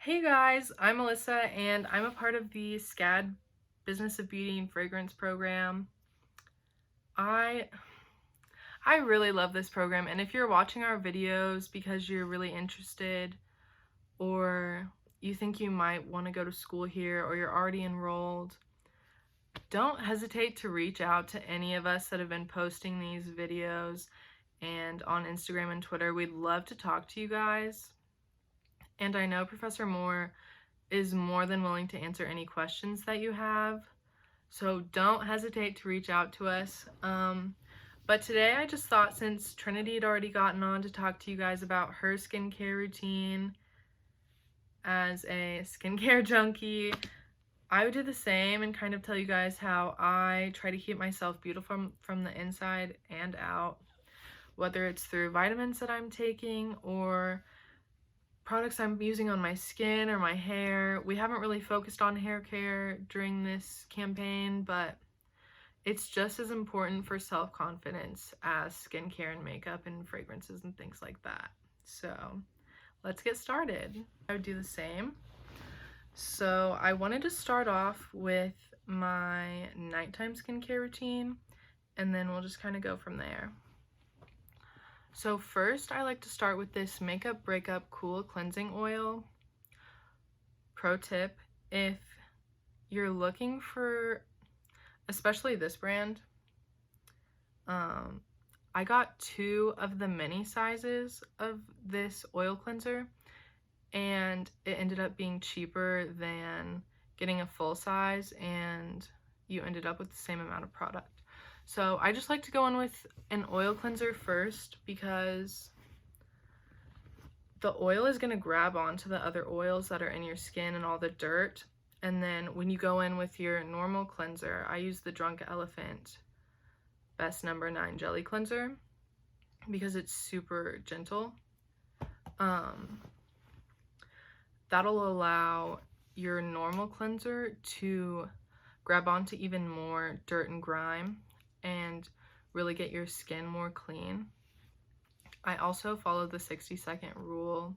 Hey guys, I'm Alyssa and I'm a part of the SCAD Business of Beauty and Fragrance program. I really love this program, and if you're watching our videos because you're really interested or you think you might want to go to school here or you're already enrolled, don't hesitate to reach out to any of us that have been posting these videos and on Instagram and Twitter. We'd love to talk to you guys. And I know Professor Moore is more than willing to answer any questions that you have. So don't hesitate to reach out to us. But today I just thought, since Trinity had already gotten on to talk to you guys about her skincare routine as a skincare junkie, I would do the same and kind of tell you guys how I try to keep myself beautiful from the inside and out, whether it's through vitamins that I'm taking or products I'm using on my skin or my hair. We haven't really focused on hair care during this campaign, but it's just as important for self-confidence as skincare and makeup and fragrances and things like that. So let's get started. I would do the same. So I wanted to start off with my nighttime skincare routine, and then we'll just kind of go from there. So first, I like to start with this Makeup Breakup Cool Cleansing Oil. Pro tip, if you're looking for, especially this brand, I got 2 of the mini sizes of this oil cleanser, and it ended up being cheaper than getting a full size, and you ended up with the same amount of product. So I just like to go in with an oil cleanser first, because the oil is going to grab onto the other oils that are in your skin and all the dirt. And then when you go in with your normal cleanser, I use the Drunk Elephant Best No. 9 Jelly Cleanser because it's super gentle. That'll allow your normal cleanser to grab onto even more dirt and grime and really get your skin more clean. I also follow the 60-second rule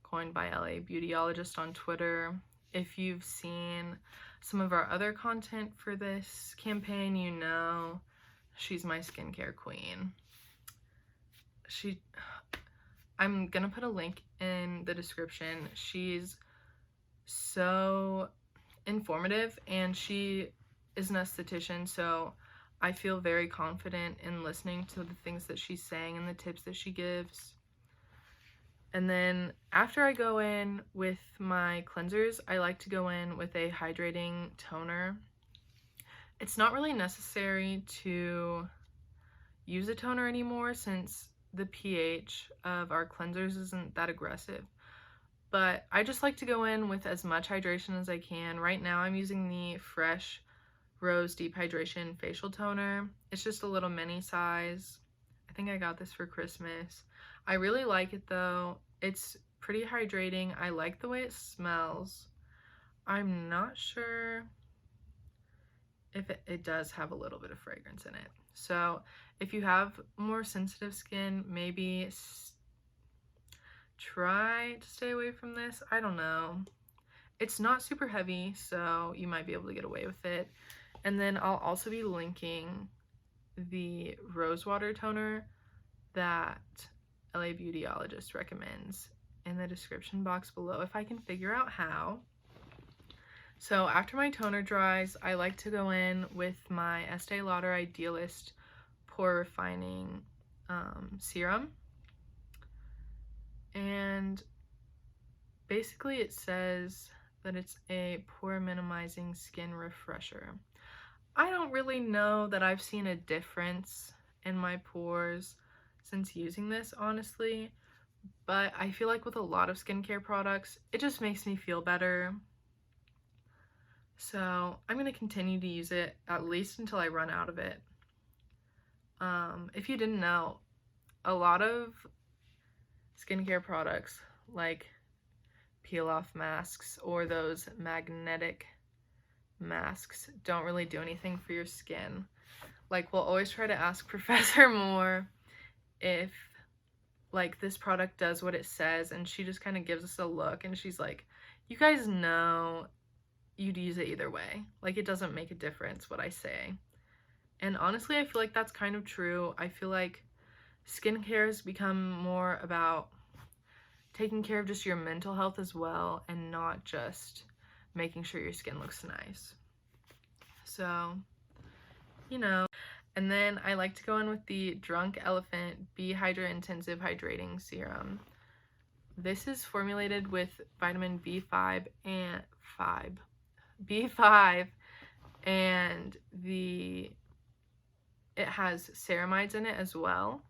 coined by LABeautyologist on Twitter. If you've seen some of our other content for this campaign, you know she's my skincare queen. I'm gonna put a link in the description. She's so informative, and she is an esthetician, so I feel very confident in listening to the things that she's saying and the tips that she gives. And then after I go in with my cleansers, I like to go in with a hydrating toner. It's not really necessary to use a toner anymore since the pH of our cleansers isn't that aggressive. But I just like to go in with as much hydration as I can. Right now I'm using the Fresh Rose Deep Hydration Facial Toner. It's just a little mini size. I think I got this for Christmas. I really like it though. It's pretty hydrating. I like the way it smells. I'm not sure if it does have a little bit of fragrance in it. So if you have more sensitive skin, maybe try to stay away from this. I don't know. It's not super heavy, so you might be able to get away with it. And then I'll also be linking the Rosewater toner that LABeautyologist recommends in the description box below if I can figure out how. So after my toner dries, I like to go in with my Estee Lauder Idealist Pore Refining Serum. And basically it says that it's a pore minimizing skin refresher. I don't really know that I've seen a difference in my pores since using this, honestly, but I feel like with a lot of skincare products, it just makes me feel better. So I'm going to continue to use it at least until I run out of it. If you didn't know, a lot of skincare products like peel-off masks or those magnetic masks don't really do anything for your skin. Like, we'll always try to ask Professor Moore if like, this product does what it says, and she just kind of gives us a look, and she's like, you guys know you'd use it either way. Like, it doesn't make a difference what I say. And honestly, I feel like that's kind of true. I feel like skincare has become more about taking care of just your mental health as well, and not just making sure your skin looks nice. So, you know. And then I like to go in with the Drunk Elephant Bee Hydra Intensive Hydrating Serum. This is formulated with vitamin B5 and B5, and it has ceramides in it as well.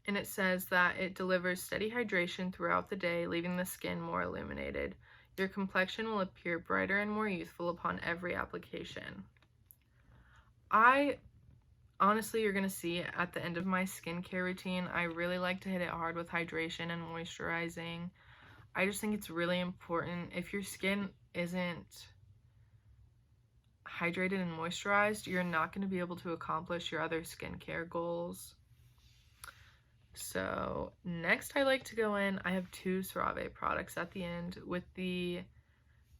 And it says that it delivers steady hydration throughout the day, leaving the skin more illuminated. Your complexion will appear brighter and more youthful upon every application. Honestly, you're going to see at the end of my skincare routine, I really like to hit it hard with hydration and moisturizing. I just think it's really important. If your skin isn't hydrated and moisturized, you're not going to be able to accomplish your other skincare goals. So next I like to go in, I have 2 CeraVe products at the end with the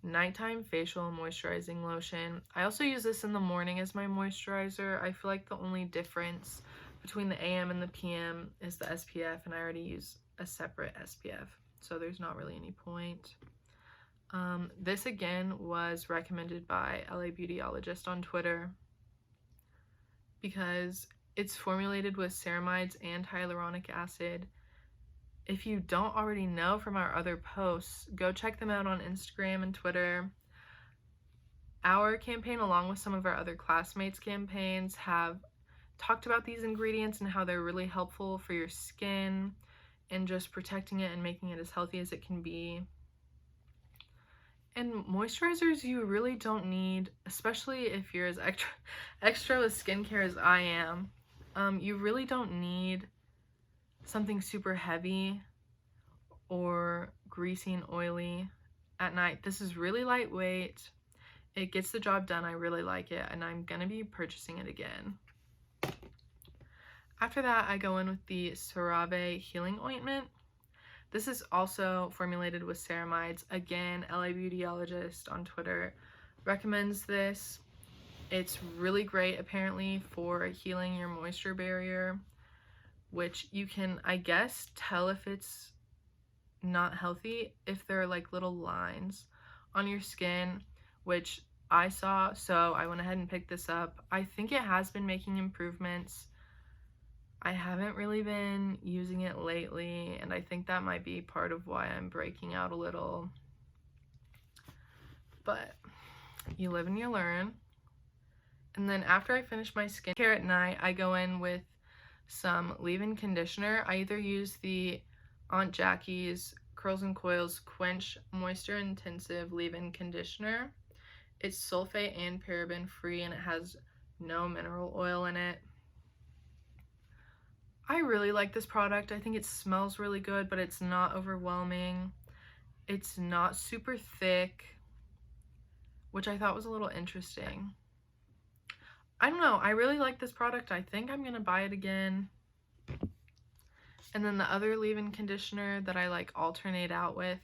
nighttime facial moisturizing lotion. I also use this in the morning as my moisturizer. I feel like the only difference between the AM and the PM is the SPF, and I already use a separate SPF, so there's not really any point. This again was recommended by LABeautyologist on Twitter because it's formulated with ceramides and hyaluronic acid. If you don't already know from our other posts, go check them out on Instagram and Twitter. Our campaign, along with some of our other classmates' campaigns, have talked about these ingredients and how they're really helpful for your skin and just protecting it and making it as healthy as it can be. And moisturizers you really don't need, especially if you're as extra with skincare as I am. You really don't need something super heavy or greasy and oily at night. This is really lightweight. It gets the job done. I really like it, and I'm gonna be purchasing it again. After that, I go in with the CeraVe Healing Ointment. This is also formulated with ceramides. Again, LABeautyologist on Twitter recommends this. It's really great apparently for healing your moisture barrier, which you can, I guess, tell if it's not healthy if there are like little lines on your skin, which I saw, so I went ahead and picked this up. I think it has been making improvements. I haven't really been using it lately, and I think that might be part of why I'm breaking out a little. But you live and you learn. And then after I finish my skincare at night, I go in with some leave-in conditioner. I either use the Aunt Jackie's Curls and Coils Quench Moisture Intensive Leave-In Conditioner. It's sulfate and paraben free, and it has no mineral oil in it. I really like this product. I think it smells really good, but it's not overwhelming. It's not super thick, which I thought was a little interesting. I don't know. I really like this product. I think I'm going to buy it again. And then the other leave-in conditioner that I like alternate out with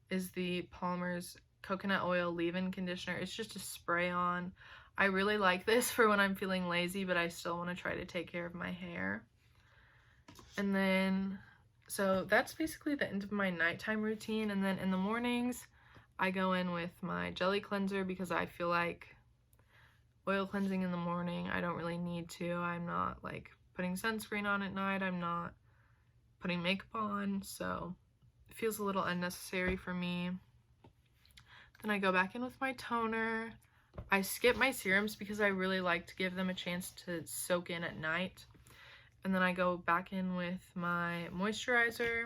is the Palmer's Coconut Oil Leave-In Conditioner. It's just a spray-on. I really like this for when I'm feeling lazy, but I still want to try to take care of my hair. And then, so that's basically the end of my nighttime routine. And then in the mornings, I go in with my jelly cleanser because I feel like oil cleansing in the morning, I don't really need to. I'm not like putting sunscreen on at night. I'm not putting makeup on, so it feels a little unnecessary for me. Then I go back in with my toner. I skip my serums because I really like to give them a chance to soak in at night. And then I go back in with my moisturizer,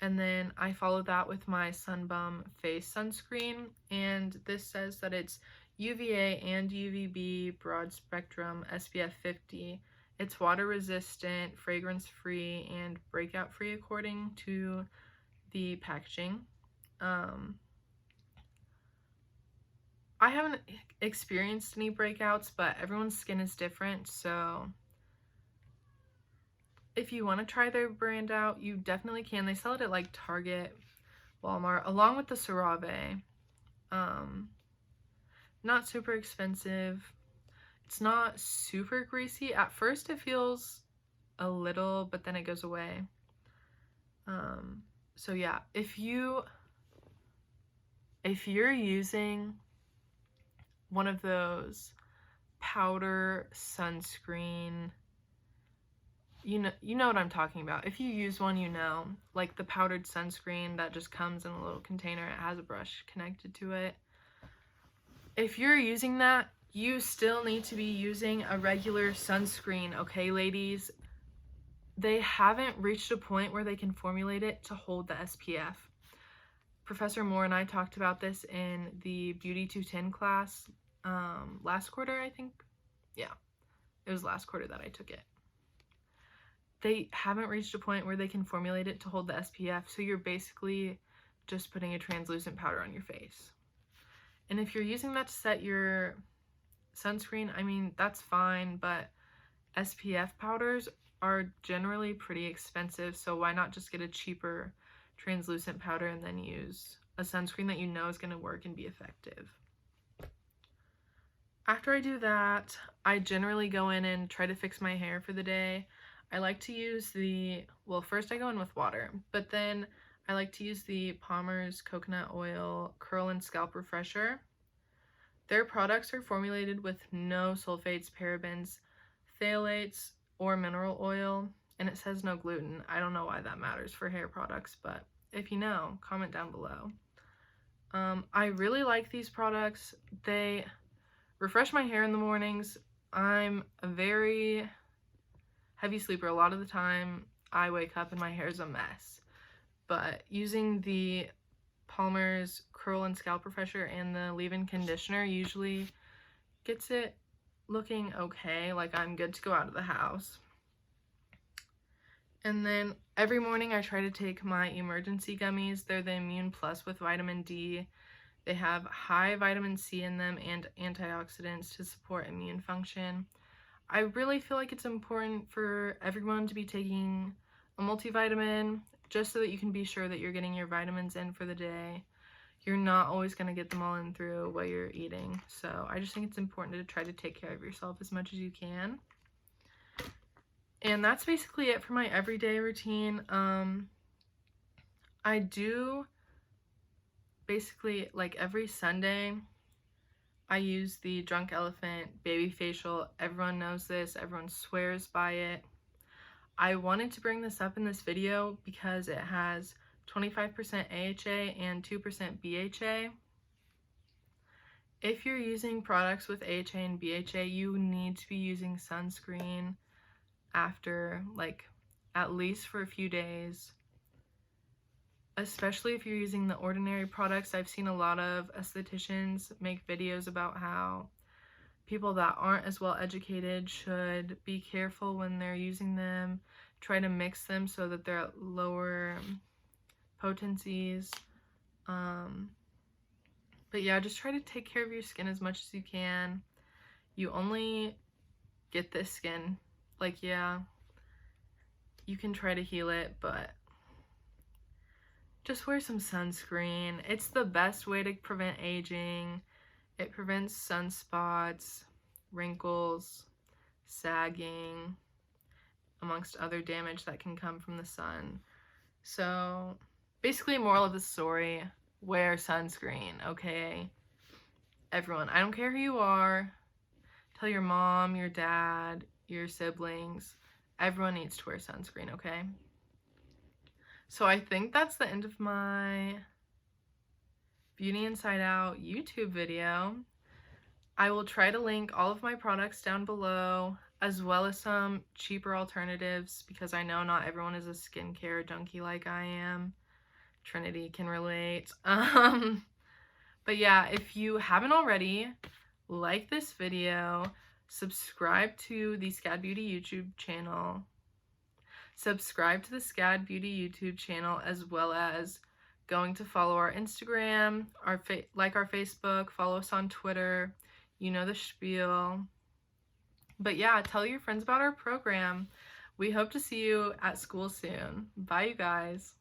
and then I follow that with my Sunbum face sunscreen, and this says that it's UVA and UVB broad spectrum SPF 50. It's water resistant, fragrance free, and breakout free according to the packaging. I haven't experienced any breakouts, but everyone's skin is different, so If you want to try their brand out, you definitely can. They sell it at like Target, Walmart, along with the CeraVe. Not super expensive. It's not super greasy. At first it feels a little, but then it goes away. So yeah, if you're using one of those powder sunscreen, you know what I'm talking about. If you use one, you know, like the powdered sunscreen that just comes in a little container. It has a brush connected to it. If you're using that, you still need to be using a regular sunscreen, okay, ladies? They haven't reached a point where they can formulate it to hold the SPF. Professor Moore and I talked about this in the Beauty 210 class last quarter, I think. Yeah, it was last quarter that I took it. They haven't reached a point where they can formulate it to hold the SPF, so you're basically just putting a translucent powder on your face. And if you're using that to set your sunscreen, I mean, that's fine, but SPF powders are generally pretty expensive, so why not just get a cheaper translucent powder and then use a sunscreen that you know is going to work and be effective. After I do that, I generally go in and try to fix my hair for the day. I like to use well, first I go in with water, but then I like to use the Palmer's Coconut Oil Curl and Scalp Refresher. Their products are formulated with no sulfates, parabens, phthalates, or mineral oil, and it says no gluten. I don't know why that matters for hair products, but if you know, comment down below. I really like these products. They refresh my hair in the mornings. I'm a very heavy sleeper. A lot of the time I wake up and my hair is a mess, but using the Palmer's Curl and Scalp Refresher and the leave-in conditioner usually gets it looking okay, like I'm good to go out of the house. And then every morning I try to take my emergency gummies. They're the Immune Plus with vitamin D. They have high vitamin C in them and antioxidants to support immune function. I really feel like it's important for everyone to be taking a multivitamin just so that you can be sure that you're getting your vitamins in for the day. You're not always going to get them all in through what you're eating. So I just think it's important to try to take care of yourself as much as you can. And that's basically it for my everyday routine. I do basically, like every Sunday, I use the Drunk Elephant Baby Facial. Everyone knows this. Everyone swears by it. I wanted to bring this up in this video because it has 25% AHA and 2% BHA. If you're using products with AHA and BHA, you need to be using sunscreen after, like, at least for a few days. Especially if you're using the ordinary products. I've seen a lot of estheticians make videos about how people that aren't as well educated should be careful when they're using them, try to mix them so that they're at lower potencies. But yeah, just try to take care of your skin as much as you can. You only get this skin. Like, yeah, you can try to heal it, but just wear some sunscreen. It's the best way to prevent aging. It prevents sunspots, wrinkles, sagging, amongst other damage that can come from the sun. So basically, moral of the story, wear sunscreen, okay? Everyone, I don't care who you are. Tell your mom, your dad, your siblings. Everyone needs to wear sunscreen, okay? So I think that's the end of my Beauty Inside Out YouTube video. I will try to link all of my products down below, as well as some cheaper alternatives, because I know not everyone is a skincare junkie like I am. Trinity can relate. But yeah, if you haven't already, like this video, subscribe to the SCAD Beauty YouTube channel. Subscribe to the SCAD Beauty YouTube channel, as well as going to follow our Instagram, like our Facebook, follow us on Twitter. You know the spiel. But yeah, tell your friends about our program. We hope to see you at school soon. Bye, you guys.